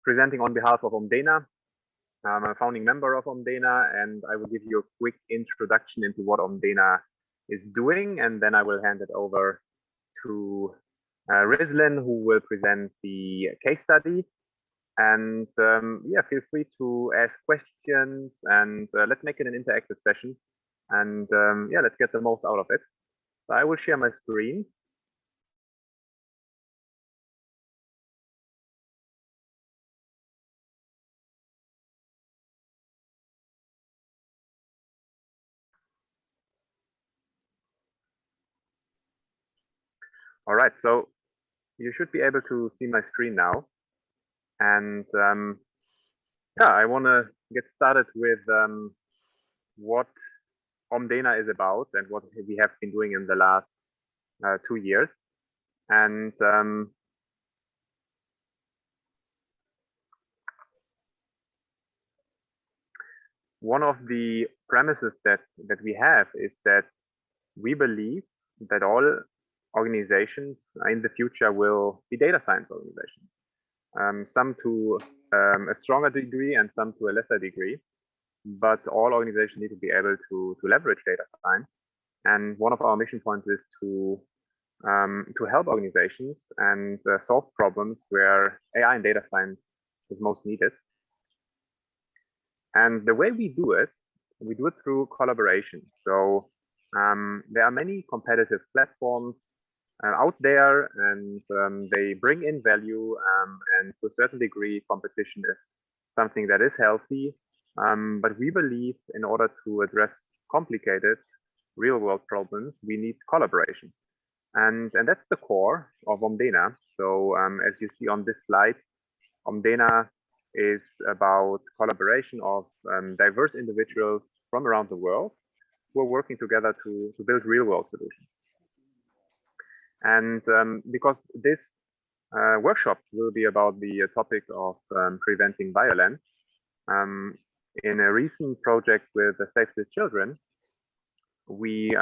presenting on behalf of Omdena. I'm a founding member of Omdena, and I will give you a quick introduction into what Omdena is doing, and then I will hand it over to Ghyzlene, who will present the case study. And yeah, feel free to ask questions, and let's make it an interactive session. And yeah, let's get the most out of it. So I will share my screen. All right, so you should be able to see my screen now. And yeah, I want to get started with what Omdena is about and what we have been doing in the last 2 years. And one of the premises that we have is that we believe that all organizations in the future will be data science organizations, some to a stronger degree and some to a lesser degree, but all organizations need to be able to leverage data science. And one of our mission points is to help organizations and solve problems where AI and data science is most needed. And the way we do it through collaboration. So there are many competitive platforms out there, and they bring in value, and to a certain degree, competition is something that is healthy. But we believe in order to address complicated real-world problems, we need collaboration. And that's the core of Omdena. So as you see on this slide, Omdena is about collaboration of diverse individuals from around the world who are working together to build real-world solutions. And because this workshop will be about the topic of preventing violence, in a recent project with Save the Children, we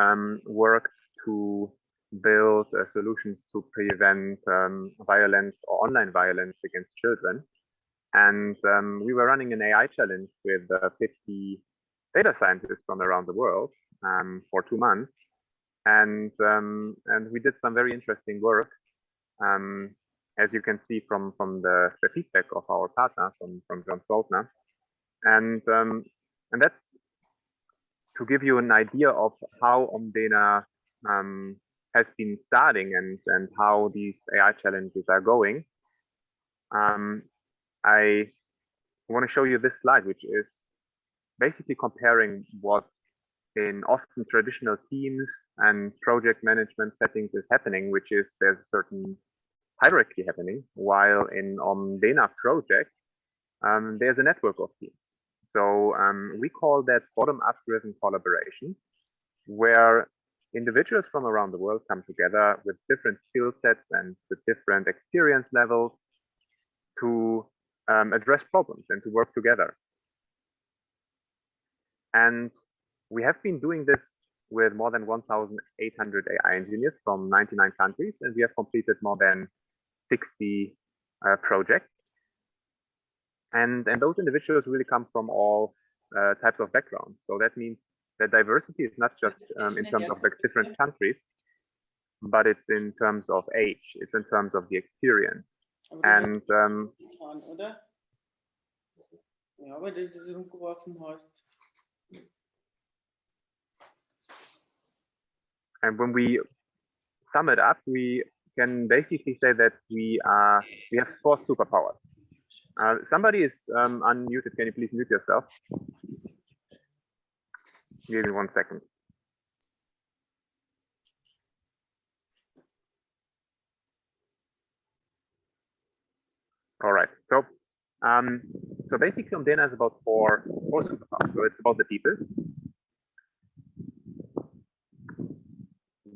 worked to build solutions to prevent violence or online violence against children. And we were running an AI challenge with 50 data scientists from around the world for 2 months. And we did some very interesting work, as you can see from the feedback of our partner, from John Saltner. And that's to give you an idea of how Omdena has been starting and how these AI challenges are going. I want to show you this slide, which is basically comparing what in often traditional teams and project management settings is happening, which is there's a certain hierarchy happening, while in Omdena projects, there's a network of teams. So we call that bottom-up driven collaboration, where individuals from around the world come together with different skill sets and with different experience levels to address problems and to work together. And we have been doing this with more than 1,800 AI engineers from 99 countries, and we have completed more than 60 projects. And those individuals really come from all types of backgrounds. So that means that diversity is not just in terms of the different countries, but it's in terms of age, it's in terms of the experience. And and when we sum it up, we can basically say that we have 4 superpowers. Somebody is unmuted. Can you please mute yourself? Give me 1 second. All right. So so basically, Omdena is about four superpowers. So it's about the people,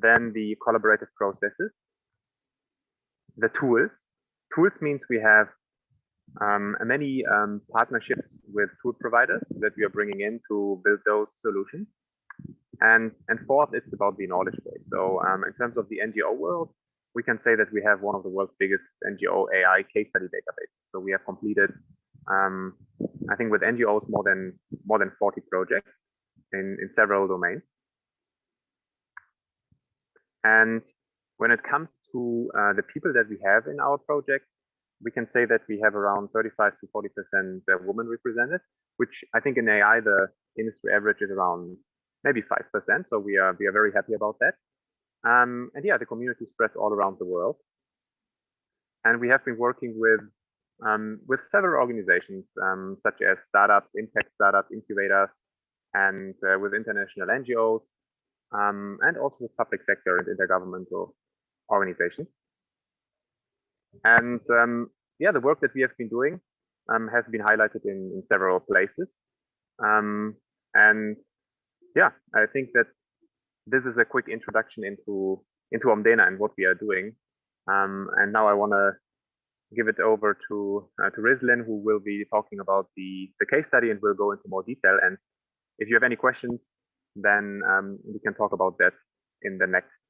then the collaborative processes, the tools. Tools means we have many partnerships with tool providers that we are bringing in to build those solutions. And fourth, it's about the knowledge base. So in terms of the NGO world, we can say that we have one of the world's biggest NGO AI case study databases. So we have completed, I think with NGOs, more than 40 projects in several domains. And when it comes to the people that we have in our projects, we can say that we have around 35 to 40% women represented, which I think in AI, the industry average is around maybe 5%. So we are very happy about that. And yeah, the community spreads all around the world. And we have been working with several organizations, such as startups, impact startups, incubators, and with international NGOs, and also with public sector and intergovernmental organizations. And yeah, the work that we have been doing has been highlighted in several places. And yeah, I think that this is a quick introduction into Omdena and what we are doing. And now I want to give it over to Ghyzlene, who will be talking about the case study and will go into more detail. And if you have any questions, then we can talk about that in the next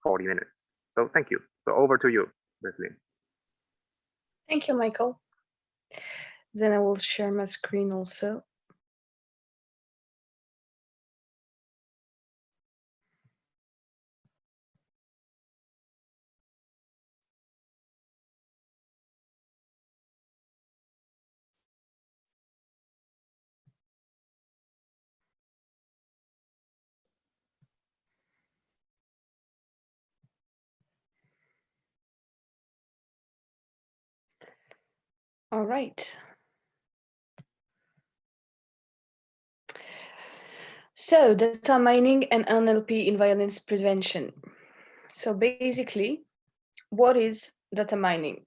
40 minutes. So thank you. So over to you, Ghyzlene. Thank you, Michael. Then I will share my screen also. All right. So data mining and NLP in violence prevention. So basically, what is data mining?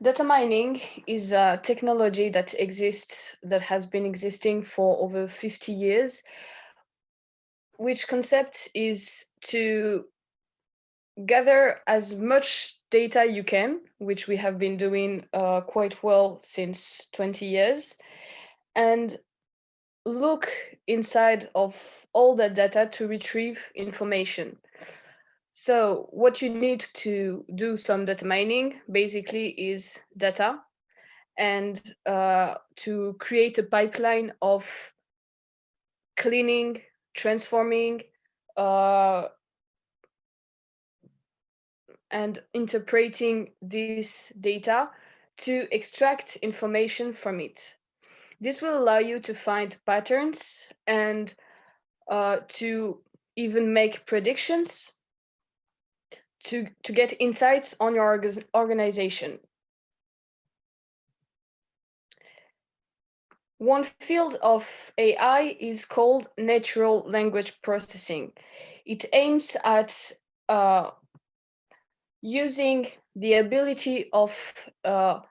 Data mining is a technology that has been existing for over 50 years, which concept is to gather as much data you can, which we have been doing quite well since 20 years, and look inside of all that data to retrieve information. So what you need to do some data mining basically is data, and to create a pipeline of cleaning, transforming, and interpreting this data to extract information from it. This will allow you to find patterns and to even make predictions to get insights on your organization. One field of AI is called natural language processing. It aims at using the ability of a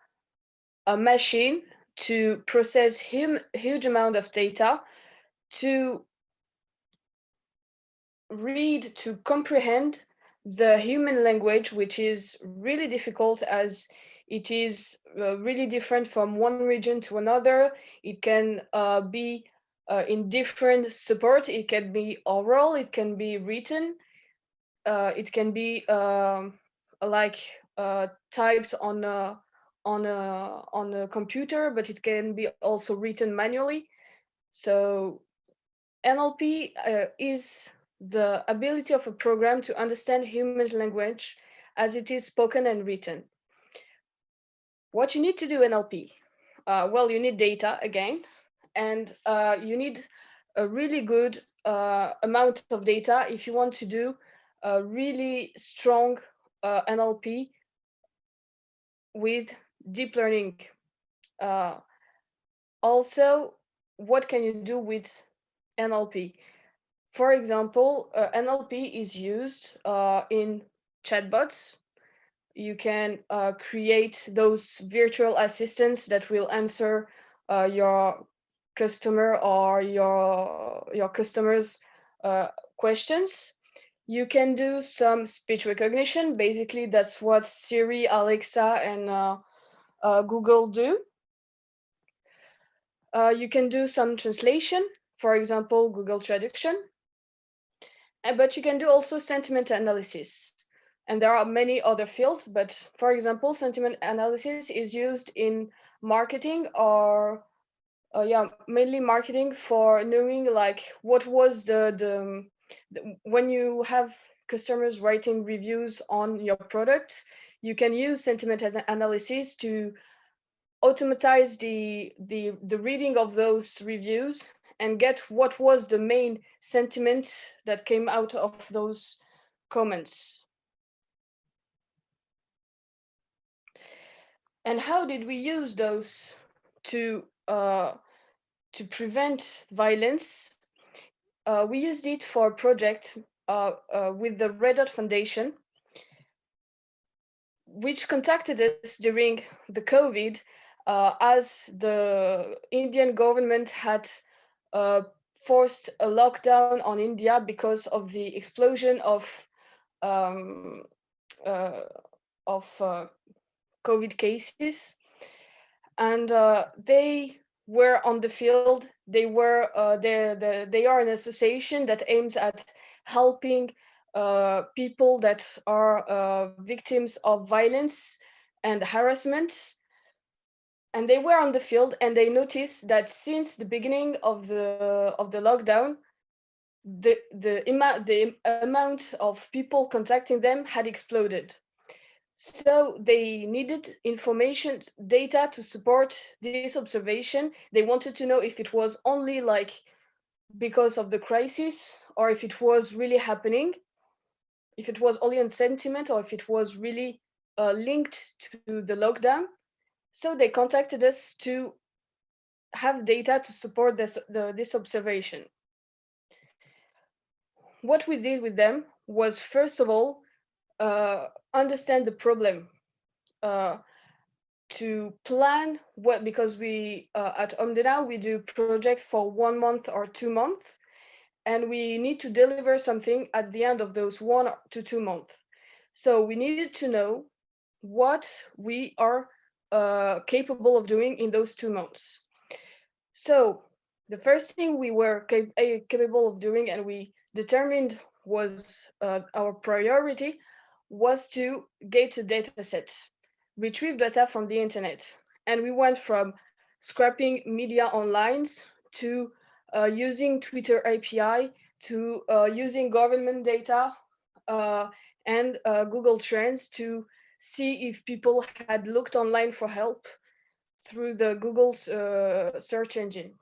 machine to process huge amount of data to read, to comprehend the human language, which is really difficult as it is really different from one region to another. It can be in different support. It can be oral, it can be written, it can be typed on a computer, but it can be also written manually. So NLP is the ability of a program to understand human language as it is spoken and written. What you need to do NLP? Well, you need data again, and you need a really good amount of data if you want to do a really strong NLP with deep learning. Also, what can you do with NLP? For example, NLP is used in chatbots. You can create those virtual assistants that will answer your customer or your customers' questions. You can do some speech recognition. Basically, that's what Siri, Alexa, and Google do. You can do some translation, for example, Google Traduction. But you can do also sentiment analysis. And there are many other fields, but for example, sentiment analysis is used in marketing, or yeah, mainly marketing, for knowing like what was the when you have customers writing reviews on your product, you can use sentiment analysis to automatize the reading of those reviews and get what was the main sentiment that came out of those comments. And how did we use those to prevent violence? We used it for a project with the Red Dot Foundation, which contacted us during the COVID, as the Indian government had forced a lockdown on India because of the explosion of um, uh, COVID cases, and they were on the field. They were they are an association that aims at helping people that are victims of violence and harassment. And they were on the field, and they noticed that since the beginning of the lockdown, the amount of people contacting them had exploded. So they needed information, data to support this observation. They wanted to know if it was only like because of the crisis, or if it was really happening, if it was only on sentiment, or if it was really linked to the lockdown. So they contacted us to have data to support this observation. What we did with them was, first of all, understand the problem, to plan what, because we at Omdena we do projects for 1 month or 2 months, and we need to deliver something at the end of those 1 to 2 months. So we needed to know what we are capable of doing in those 2 months. So the first thing we were capable of doing, and we determined was our priority, was to get a data set, retrieve data from the internet. And we went from scraping media online to using Twitter API, to using government data and Google Trends to see if people had looked online for help through the Google search engine.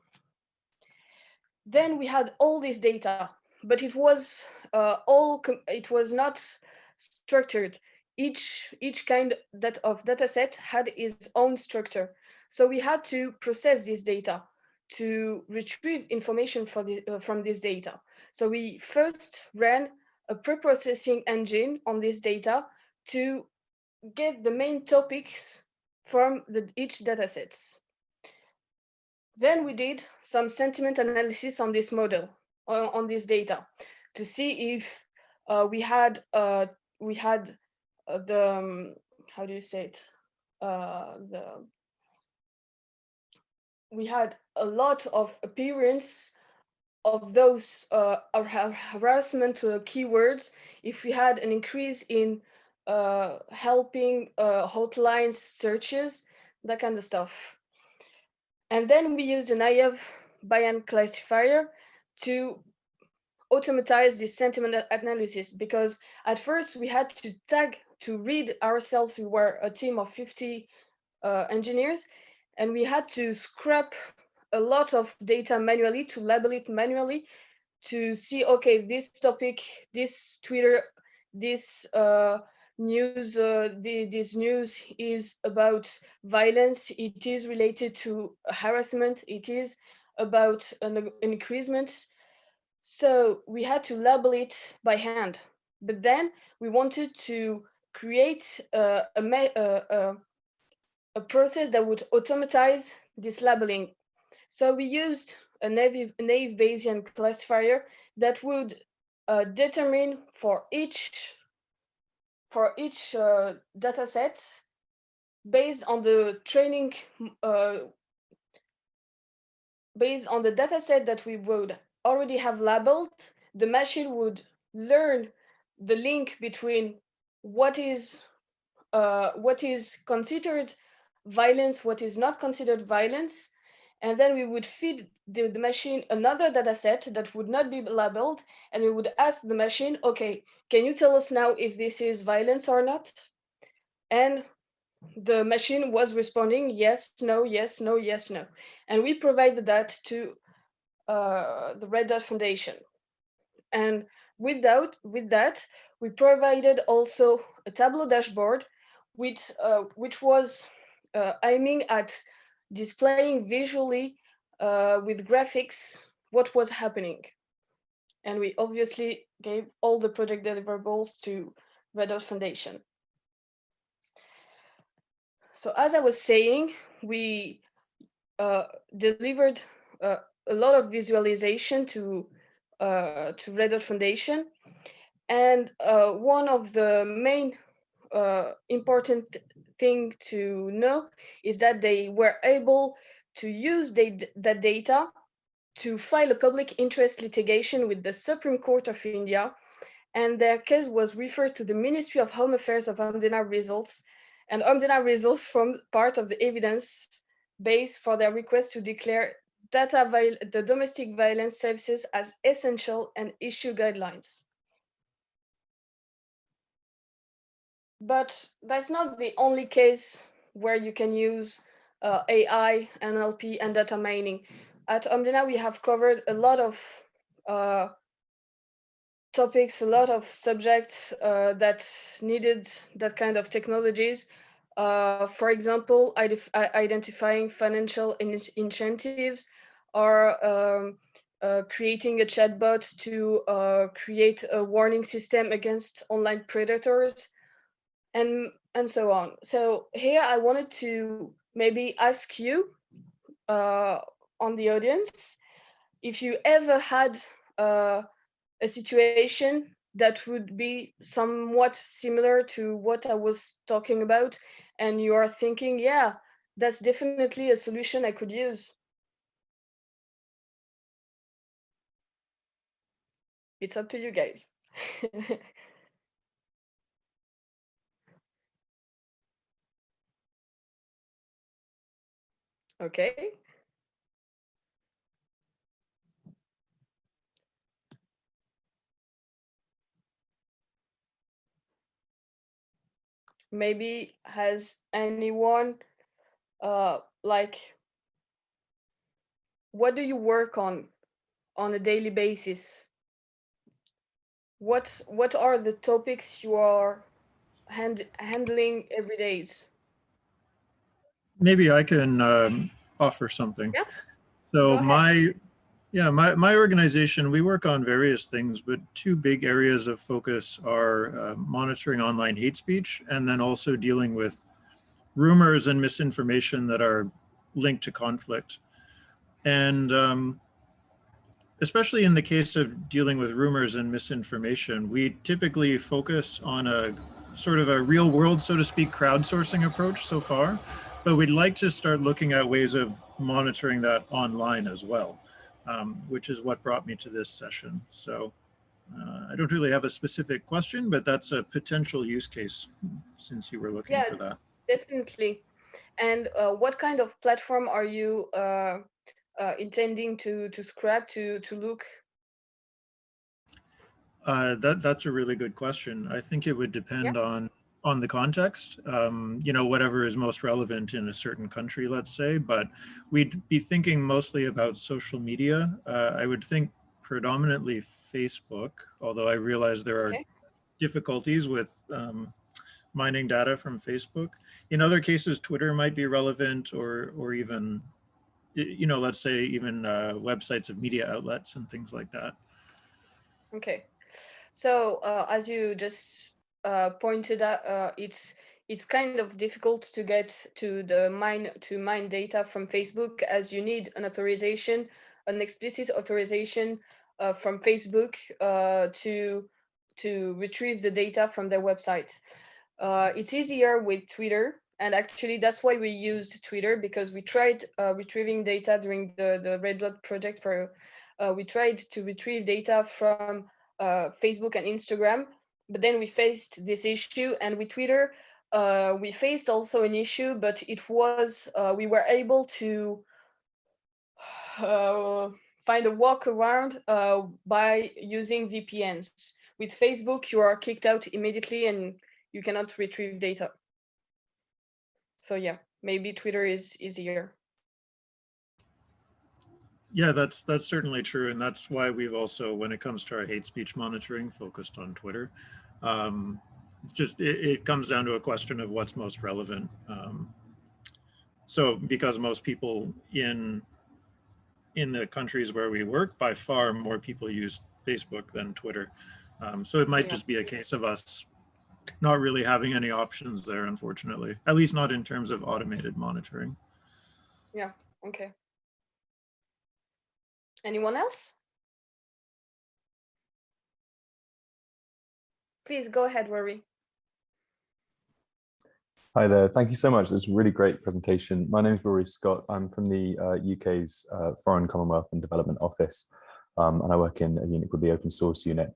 Then we had all this data, but it was it was not structured. Each kind of data set had its own structure. So we had to process this data to retrieve information from this data. So we first ran a pre-processing engine on this data to get the main topics from each data sets. Then we did some sentiment analysis on this model, on this data, to see if we had the how do you say it? We had a lot of appearance of those harassment keywords. If we had an increase in helping hotlines searches, that kind of stuff. And then we used a naive Bayesian classifier to automatize this sentiment analysis, because at first we had to tag to read ourselves. We were a team of 50 engineers, and we had to scrap a lot of data manually, to label it manually, to see, okay, this topic, this Twitter, this news, this news is about violence, it is related to harassment, it is about an increasement. So we had to label it by hand. But then we wanted to create a process that would automatize this labeling. So we used a naive Bayesian classifier that would determine for each data set, based on the training, based on the data set that we would already have labeled, the machine would learn the link between what is considered violence, what is not considered violence, and then we would feed the machine another data set that would not be labeled, and we would ask the machine, okay, can you tell us now if this is violence or not? And the machine was responding yes, no, yes, no, yes, no. And we provided that to the Red Dot Foundation. And with that, we provided also a Tableau dashboard, which was aiming at displaying visually with graphics what was happening. And we obviously gave all the project deliverables to Red Dot Foundation. So as I was saying, we delivered a lot of visualization to Red Dot Foundation. And one of the main important thing to know is that they were able to use that data to file a public interest litigation with the Supreme Court of India, and their case was referred to the Ministry of Home Affairs of Omdena results, and Omdena results formed part of the evidence base for their request to declare the domestic violence services as essential and issue guidelines. But that's not the only case where you can use AI, NLP, and data mining. At Omdena, we have covered a lot of topics, a lot of subjects that needed that kind of technologies. For example, identifying financial incentives, or creating a chatbot to create a warning system against online predators, and so on. So here I wanted to maybe ask you on the audience if you ever had a situation that would be somewhat similar to what I was talking about, and you are thinking, yeah, that's definitely a solution I could use. It's up to you guys. Okay. Maybe has anyone like, what do you work on a daily basis? What are the topics you are handling every day? Maybe I can offer something. Yeah, So go ahead. my organization, we work on various things, but two big areas of focus are monitoring online hate speech, and then also dealing with rumors and misinformation that are linked to conflict. And especially in the case of dealing with rumors and misinformation, we typically focus on a sort of a real world, so to speak, crowdsourcing approach so far, but we'd like to start looking at ways of monitoring that online as well, which is what brought me to this session. So I don't really have a specific question, but that's a potential use case since you were looking Yeah, for that. definitely. And what kind of platform are you intending to scrap to look? That's a really good question. I think it would Yeah. depend on the context. You know, whatever is most relevant in a certain country, let's say. But we'd be thinking mostly about social media. I would think predominantly Facebook, although I realize there are Okay. difficulties with mining data from Facebook. In other cases, Twitter might be relevant, or even, you know, let's say even websites of media outlets and things like that. Okay. So as you just pointed out, it's kind of difficult to get to mine data from Facebook, as you need an authorization, an explicit authorization from Facebook to retrieve the data from their website. It's easier with Twitter, and actually that's why we used Twitter, because we tried retrieving data during the Red Dot project. We tried to retrieve data from Facebook and Instagram, but then we faced this issue, and with Twitter, we faced also an issue, but it was we were able to find a workaround by using VPNs. With Facebook, you are kicked out immediately and you cannot retrieve data. So yeah, maybe Twitter is easier. Yeah, that's certainly true, and that's why we've also, when it comes to our hate speech monitoring, focused on Twitter. It's just it comes down to a question of what's most relevant. So because most people in the countries where we work, by far more people use Facebook than Twitter. So it might just be a case of us not really having any options there, unfortunately, at least not in terms of automated monitoring. Yeah, okay. Anyone else? Please go ahead, Rory. Hi there, thank you so much. It's a really great presentation. My name is Rory Scott. I'm from the UK's Foreign Commonwealth and Development Office, and I work in a unit called the Open Source Unit.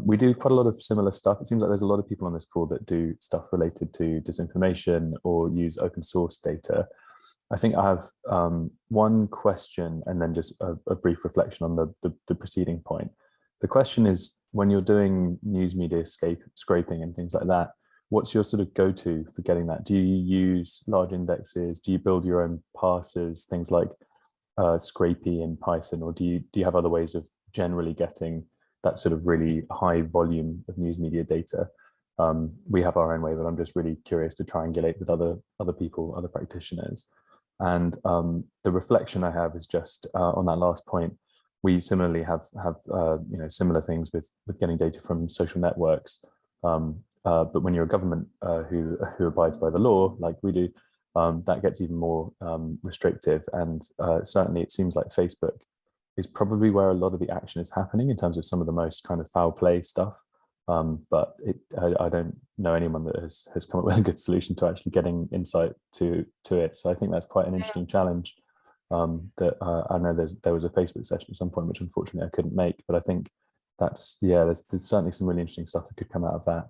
We do quite a lot of similar stuff. It seems like there's a lot of people on this call that do stuff related to disinformation or use open source data. I think I have one question and then just a brief reflection on the preceding point. The question is, when you're doing news media scraping and things like that, what's your sort of go-to for getting that? Do you use large indexes? Do you build your own parsers, things like Scrapy and Python, or do you have other ways of generally getting that sort of really high volume of news media data? We have our own way, but I'm just really curious to triangulate with other people, other practitioners. And the reflection I have is just on that last point. We similarly have similar things with getting data from social networks. But when you're a government who abides by the law, like we do, that gets even more restrictive. And certainly it seems like Facebook is probably where a lot of the action is happening in terms of some of the most kind of foul play stuff. But I don't know anyone that has come up with a good solution to actually getting insight to it. So I think that's quite an interesting challenge. That I know there was a Facebook session at some point, which unfortunately I couldn't make, but I think that's, yeah, there's certainly some really interesting stuff that could come out of that.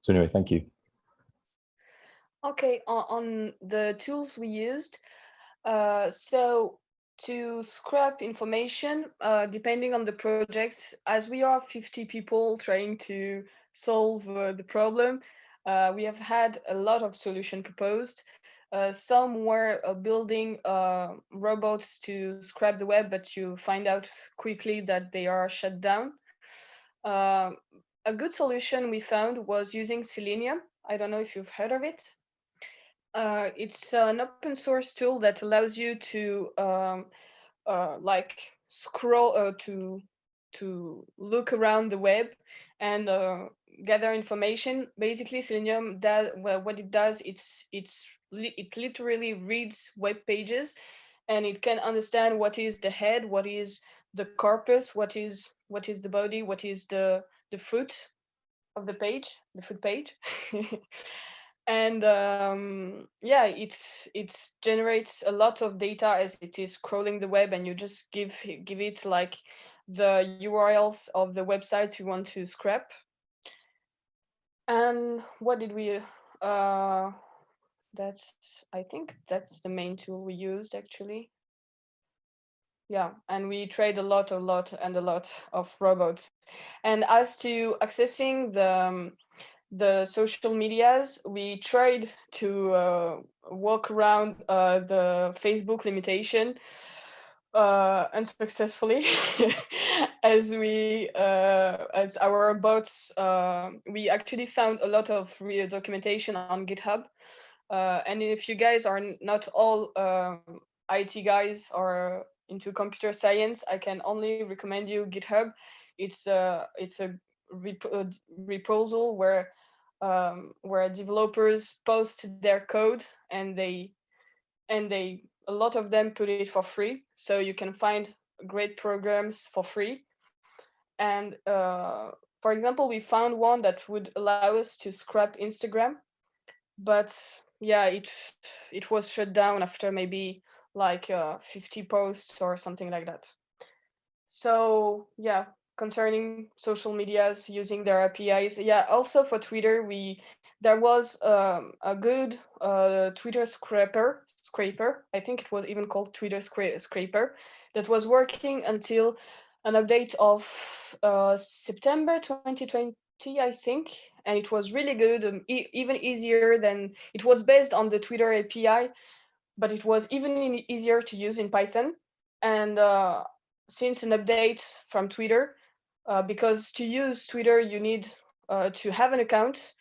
So anyway, thank you. Okay, on the tools we used, so to scrap information, depending on the project, as we are 50 people trying to solve the problem, we have had a lot of solutions proposed. Some were building robots to scrap the web, but you find out quickly that they are shut down. A good solution we found was using Selenium. I don't know if you've heard of it. It's an open source tool that allows you to like scroll to look around the web and gather information. Basically, Selenium does, well, what it does, it literally reads web pages, and it can understand what is the head, what is the corpus, what is the body, what is the foot of the page, the foot page. And yeah, it generates a lot of data as it is scrolling the web, and you just give it like the URLs of the websites you want to scrap. And what did we I think that's the main tool we used, actually. Yeah, and we trade a lot of robots. And as to accessing the social medias, we tried to walk around the Facebook limitation unsuccessfully. As our bots, we actually found a lot of real documentation on GitHub. And if you guys are not all IT guys or into computer science, I can only recommend you GitHub. It's a repository where developers post their code, and a lot of them put it for free, so you can find great programs for free. And for example, we found one that would allow us to scrap Instagram, but yeah, it was shut down after maybe like 50 posts or something like that. So yeah, concerning social medias using their APIs. Yeah, also for Twitter, there was a good Twitter scraper. I think it was even called Twitter scraper, that was working until an update of September 2020, I think, and it was really good, even easier than, it was based on the Twitter API, but it was even easier to use in Python. And since an update from Twitter, because to use Twitter, you need to have an account.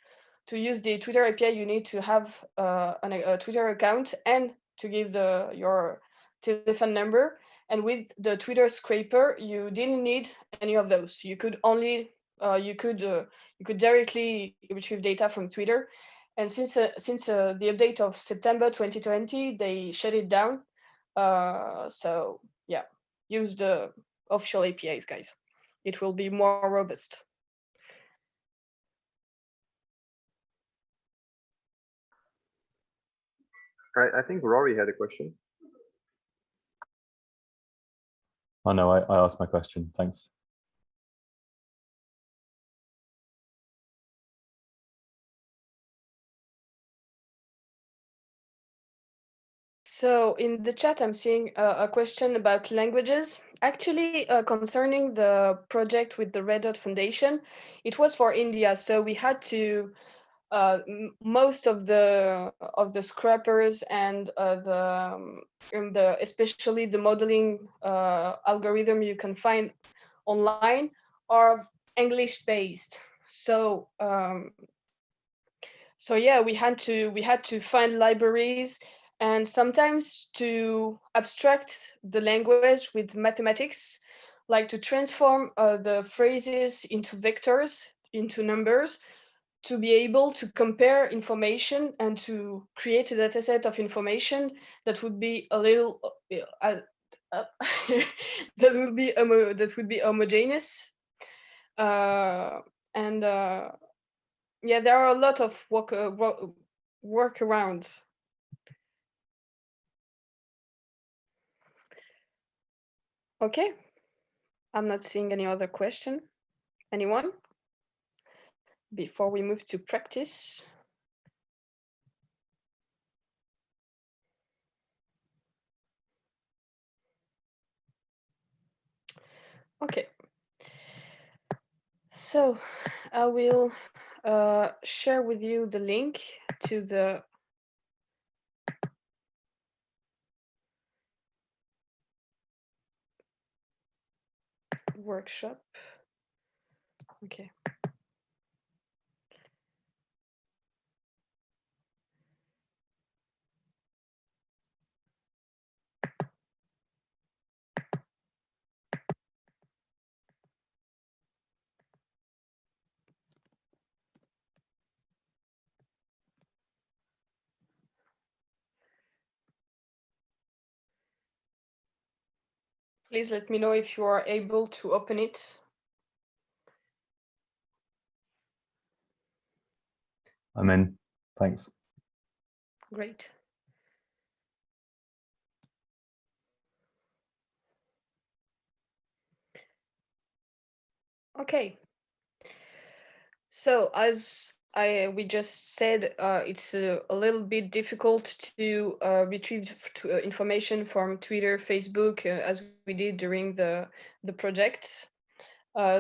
To use the Twitter API, you need to have a Twitter account and to give your telephone number. And with the Twitter scraper, you didn't need any of those. You could only you could directly retrieve data from Twitter. And since the update of September 2020, they shut it down. So yeah, use the official APIs, guys. It will be more robust. Right, I think Rory had a question. Oh no, I asked my question. Thanks. So in the chat, I'm seeing a question about languages. Actually, concerning the project with the Red Dot Foundation, it was for India. So we had to, most of the scrappers and especially the modeling algorithm you can find online are English based. So so yeah, we had to find libraries, and sometimes to abstract the language with mathematics, like to transform the phrases into vectors, into numbers, to be able to compare information and to create a data set of information that would be a little that would be homogeneous. And yeah, there are a lot of workarounds. Okay, I'm not seeing any other question. Anyone? Before we move to practice. Okay. So I will share with you the link to the workshop. Okay. Please let me know if you are able to open it. I'm in. Thanks. Great. Okay. So as we just said, it's a little bit difficult to retrieve information from Twitter, Facebook, as we did during the project.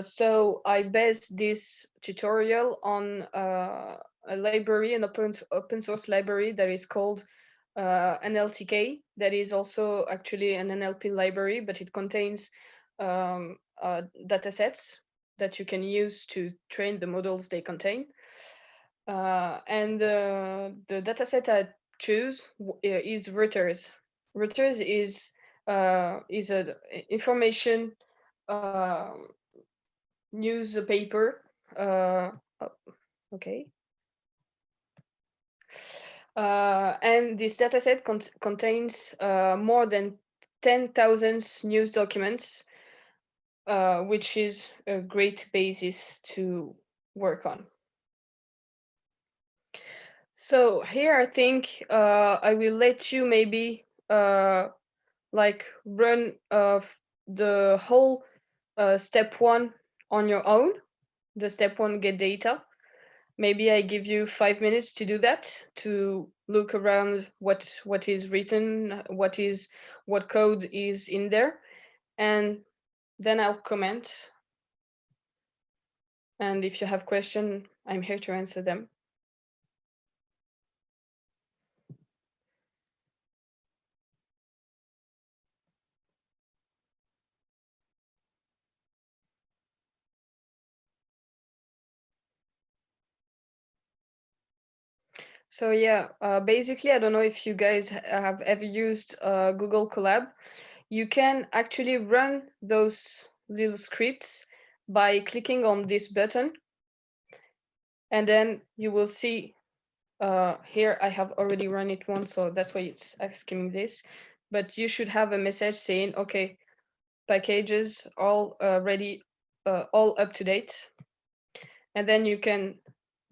So I based this tutorial on a library, an open source library that is called NLTK. That is also actually an NLP library, but it contains data sets that you can use to train the models they contain. And the dataset I choose is Reuters. Reuters is an information newspaper. Okay. And this dataset contains more than 10,000 news documents, which is a great basis to work on. So here I think I will let you maybe like run the whole step 1 on your own, the step 1, get data. Maybe I give you 5 minutes to do that, to look around what is written, what code is in there, and then I'll comment. And if you have questions, I'm here to answer them. So yeah, basically, I don't know if you guys have ever used Google Colab. You can actually run those little scripts by clicking on this button. And then you will see here, I have already run it once, so that's why it's asking me this. But you should have a message saying, okay, packages all ready, all up to date. And then you can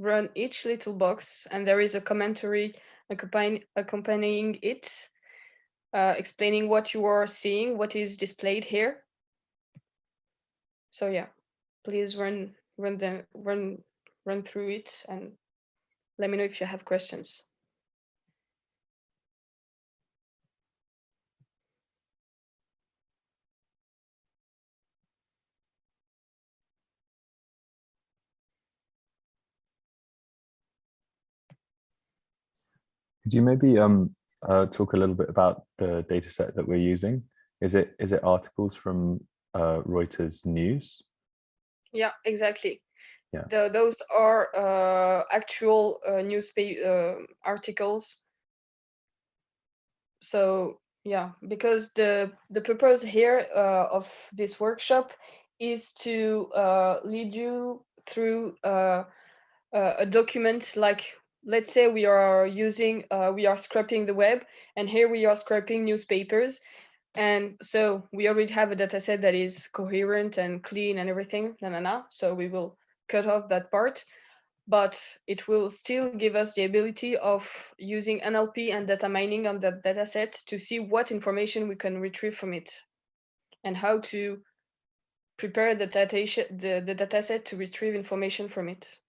run each little box, and there is a commentary accompanying it, explaining what you are seeing, what is displayed here. So yeah, please run through it and let me know if you have questions. Could you maybe talk a little bit about the data set that we're using? Is it articles from Reuters News? Yeah, exactly. Yeah. Those are actual newspaper articles. So yeah, because the purpose here of this workshop is to lead you through a document. Like, let's say we are scraping the web, and here we are scraping newspapers. And so we already have a data set that is coherent and clean and everything, so we will cut off that part. But it will still give us the ability of using NLP and data mining on that data set to see what information we can retrieve from it and how to prepare the data set to retrieve information from it.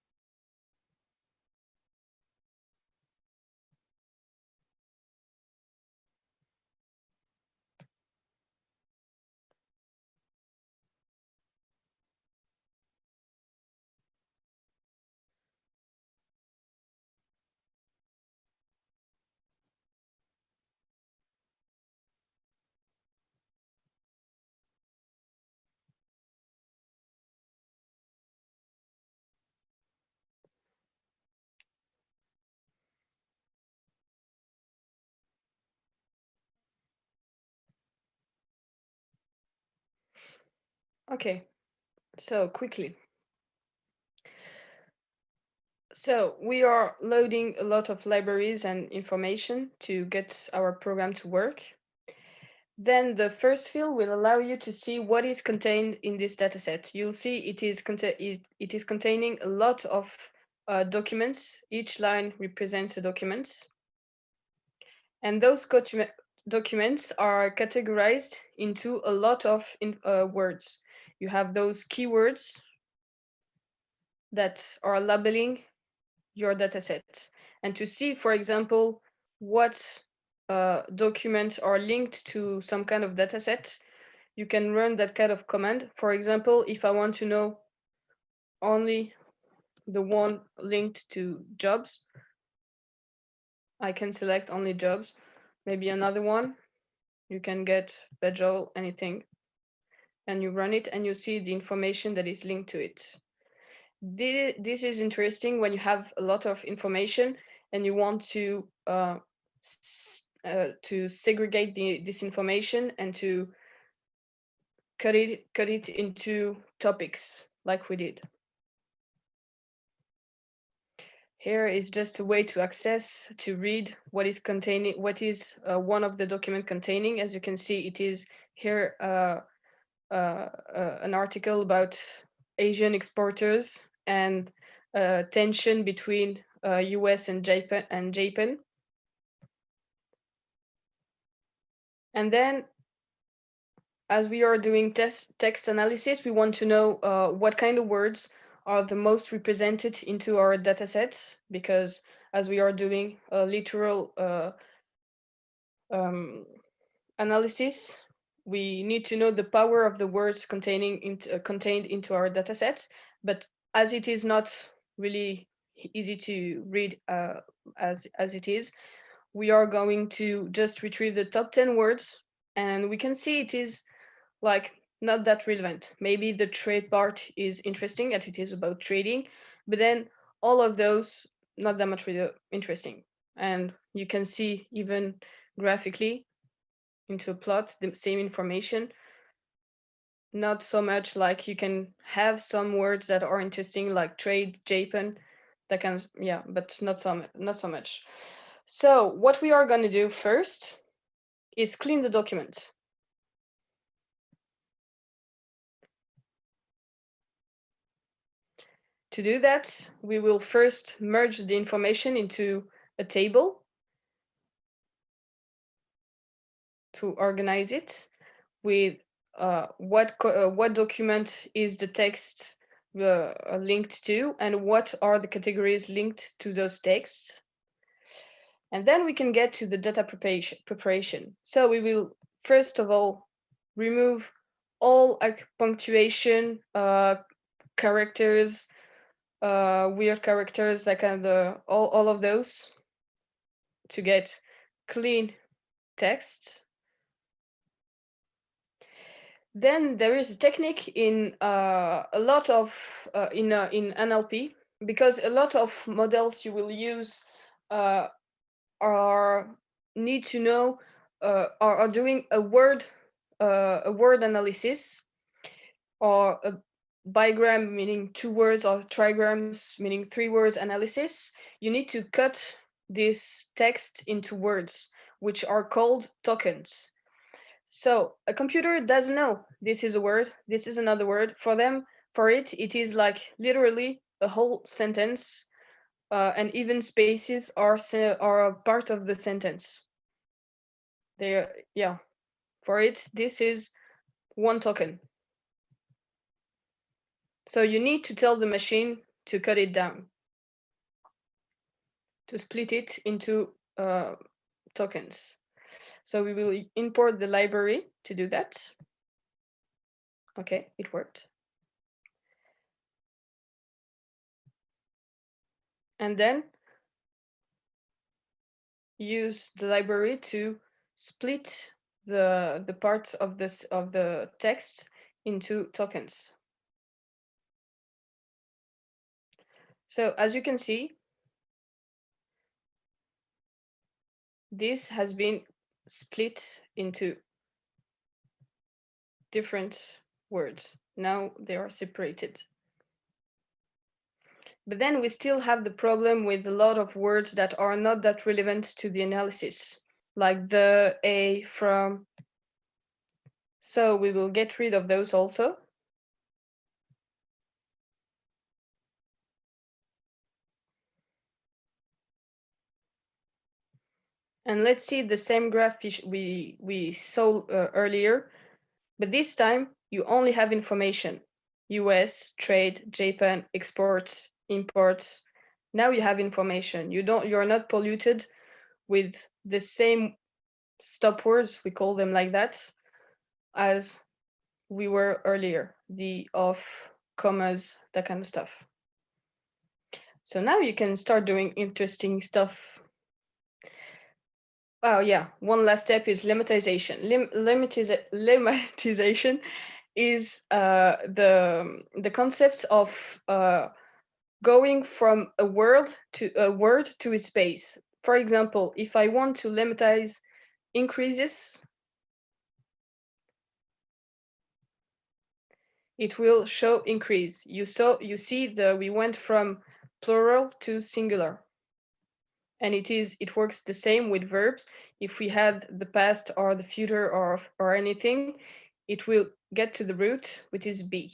Okay, so quickly. So we are loading a lot of libraries and information to get our program to work. Then the first field will allow you to see what is contained in this dataset. You'll see it is containing a lot of documents. Each line represents a document. And those documents are categorized into a lot of words. You have those keywords that are labeling your dataset. And to see, for example, what documents are linked to some kind of dataset, you can run that kind of command. For example, if I want to know only the one linked to jobs, I can select only jobs. Maybe another one, you can get Bedroll, anything, and you run it and you see the information that is linked to it. This is interesting when you have a lot of information and you want to segregate this information and to cut it into topics like we did. Here is just a way to access, to read what is containing, what is one of the document containing. As you can see, it is here an article about Asian exporters and tension between US and Japan. And then as we are doing text analysis, we want to know what kind of words are the most represented into our data sets, because as we are doing a literal analysis, we need to know the power of the words contained into our data sets. But as it is not really easy to read as it is, we are going to just retrieve the top 10 words, and we can see it is like not that relevant. Maybe the trade part is interesting as it is about trading, but then all of those not that much really interesting. And you can see even graphically into a plot the same information. Not so much, like you can have some words that are interesting like trade, Japan, that can, yeah, but not so much. So what we are going to do first is clean the document. To do that, we will first merge the information into a table to organize it with what document is the text linked to, and what are the categories linked to those texts. And then we can get to the data preparation. So we will first of all remove all punctuation, characters, weird characters, like all of those, to get clean text. Then there is a technique in a lot of in NLP, because a lot of models you will use are need to know are doing a word analysis, or a bigram meaning 2 words, or trigrams meaning 3 words analysis. You need to cut this text into words, which are called tokens. So a computer doesn't know this is a word, this is another word. For it is like literally a whole sentence, and even spaces are a part of the sentence. For it, this is one token. So you need to tell the machine to cut it down, to split it into tokens. So we will import the library to do that. Okay, it worked. And then use the library to split the parts of the text into tokens. So as you can see, this has been split into different words. Now they are separated. But then we still have the problem with a lot of words that are not that relevant to the analysis, like the, a, from. So we will get rid of those also. And let's see the same graph we saw earlier, but this time you only have information: US, trade, Japan, exports, imports. Now you have information. You're not polluted with the same stop words, we call them like that, as we were earlier, the off, commas, that kind of stuff. So now you can start doing interesting stuff. Oh yeah, one last step is limitization. Limitization is the concept of going from a word to its space. For example, if I want to limitize increases, it will show increase. You see we went from plural to singular. And it works the same with verbs. If we had the past or the future or anything, it will get to the root, which is be.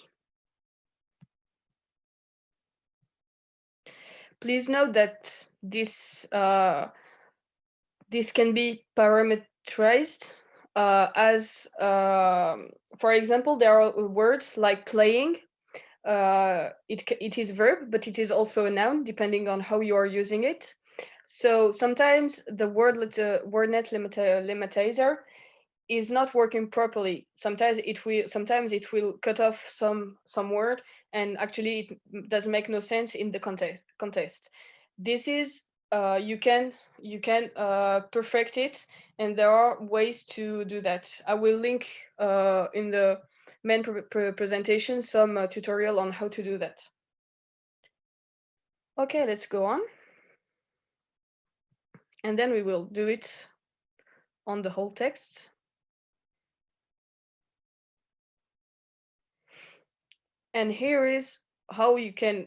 Please note that this can be parameterized. as, for example, there are words like playing. It is verb, but it is also a noun depending on how you are using it. So sometimes the wordnet limitizer is not working properly. Sometimes it will cut off some word, and actually it doesn't make no sense in the context. This is you can perfect it, and there are ways to do that. I will link in the main presentation some tutorial on how to do that. Okay, let's go on, and then we will do it on the whole text. And here is how you can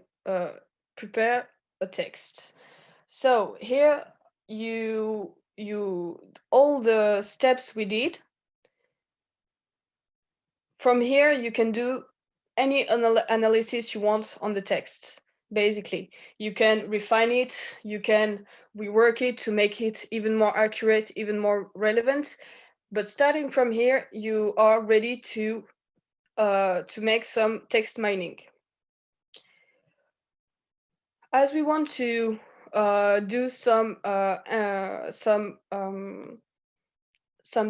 prepare a text. So here you all the steps we did. From here you can do any analysis you want on the text. Basically, you can refine it, you can rework it to make it even more accurate, even more relevant. But starting from here, you are ready to make some text mining. As we want to do some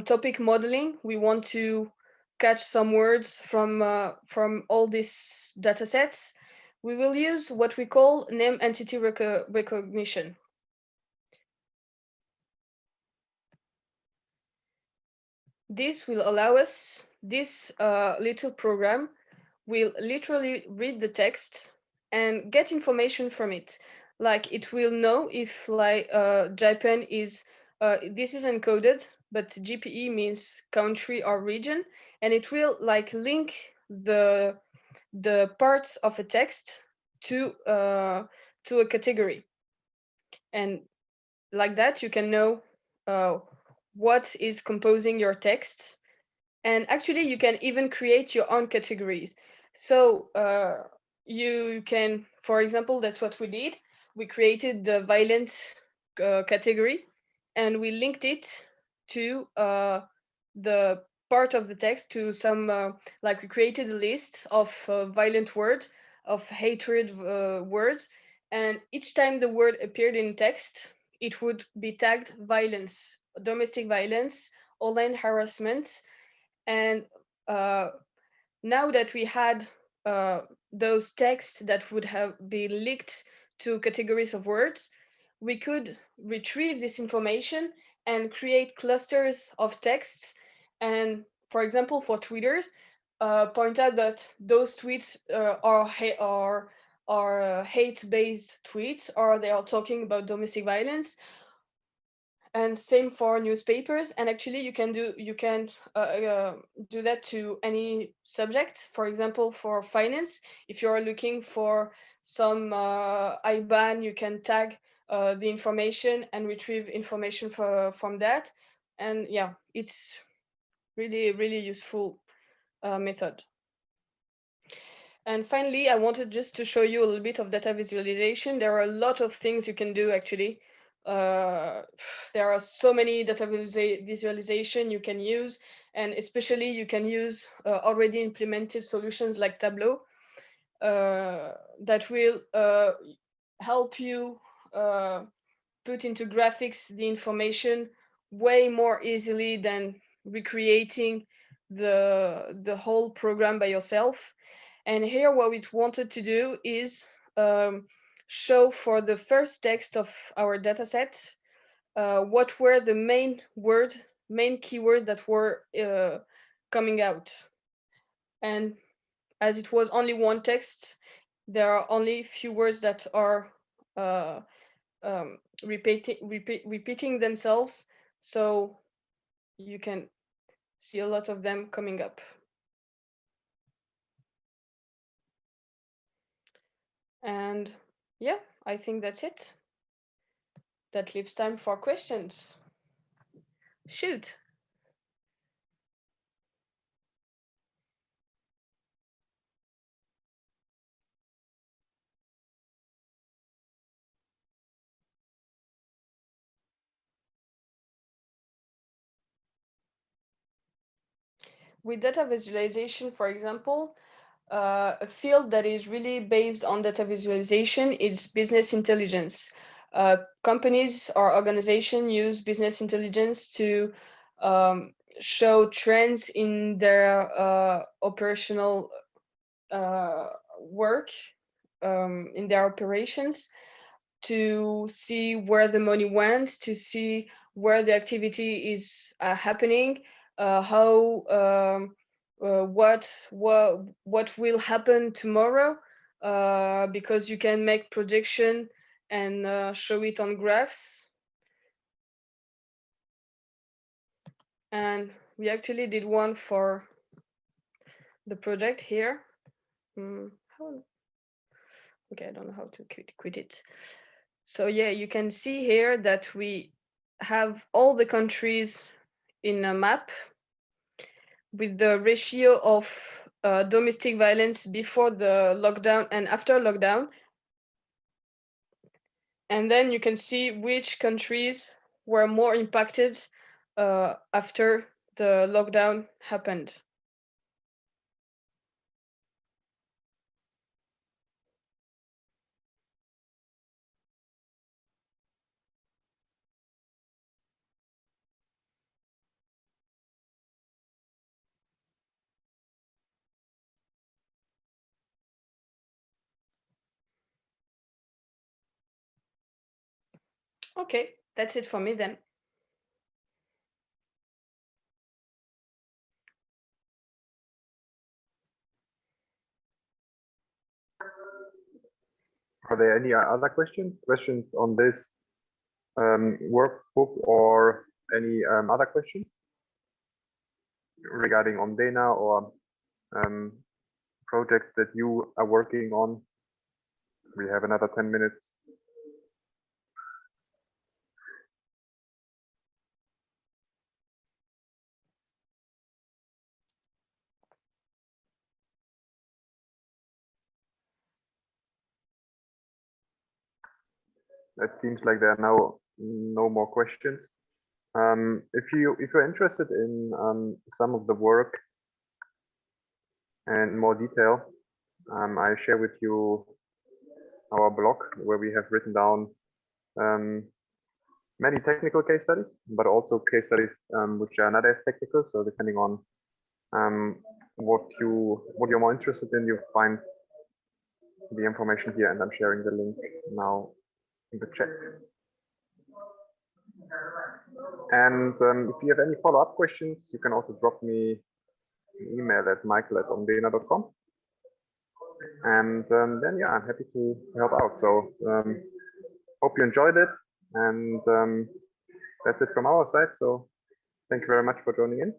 topic modeling, we want to catch some words from all these data sets. We will use what we call name entity recognition. This will allow us, this little program will literally read the text and get information from it. Like it will know if like Japan is, this is encoded, but GPE means country or region, and it will like link the parts of a text to a category. And like that, you can know what is composing your text. And actually, you can even create your own categories. So you can, for example, that's what we did. We created the violent category, and we linked it to the part of the text, to some, like we created a list of violent words, of hatred words. And each time the word appeared in text, it would be tagged violence, domestic violence, online harassment. And now that we had those texts that would have been linked to categories of words, we could retrieve this information and create clusters of texts. And for example, for tweeters, point out that those tweets are hate-based tweets, or they are talking about domestic violence. And same for newspapers. And actually you can do that to any subject. For example, for finance, if you're looking for some IBAN, you can tag the information and retrieve information from that. And yeah, it's really useful method. And finally, I wanted just to show you a little bit of data visualization. There are a lot of things you can do actually. There are so many data visualization you can use, and especially you can use already implemented solutions like Tableau that will help you put into graphics the information way more easily than recreating the whole program by yourself. And here what we wanted to do is show for the first text of our dataset what were the main keyword that were coming out. And as it was only one text, there are only few words that are repeating themselves. So you can see a lot of them coming up. And yeah, I think that's it. That leaves time for questions. Shoot. with data visualization, for example, a field that is really based on data visualization is business intelligence. Companies or organizations use business intelligence to show trends in their operational work, in their operations, to see where the money went, to see where the activity is happening, what will happen tomorrow, because you can make prediction and show it on graphs. And we actually did one for the project here. Okay, I don't know how to quit it. So yeah, you can see here that we have all the countries in a map with the ratio of domestic violence before the lockdown and after lockdown. And then you can see which countries were more impacted after the lockdown happened. Okay, that's it for me then. Are there any other questions? Questions on this workbook or any other questions regarding Omdena or projects that you are working on? We have another 10 minutes. It seems like there are now no more questions. If you're interested in some of the work and more detail, I share with you our blog where we have written down many technical case studies, but also case studies which are not as technical. So depending on what you're more interested in, you'll find the information here, and I'm sharing the link now in the chat. And if you have any follow-up questions, you can also drop me an email at michael@omdena.com. And then, yeah, I'm happy to help out. So hope you enjoyed it. And that's it from our side. So thank you very much for joining in.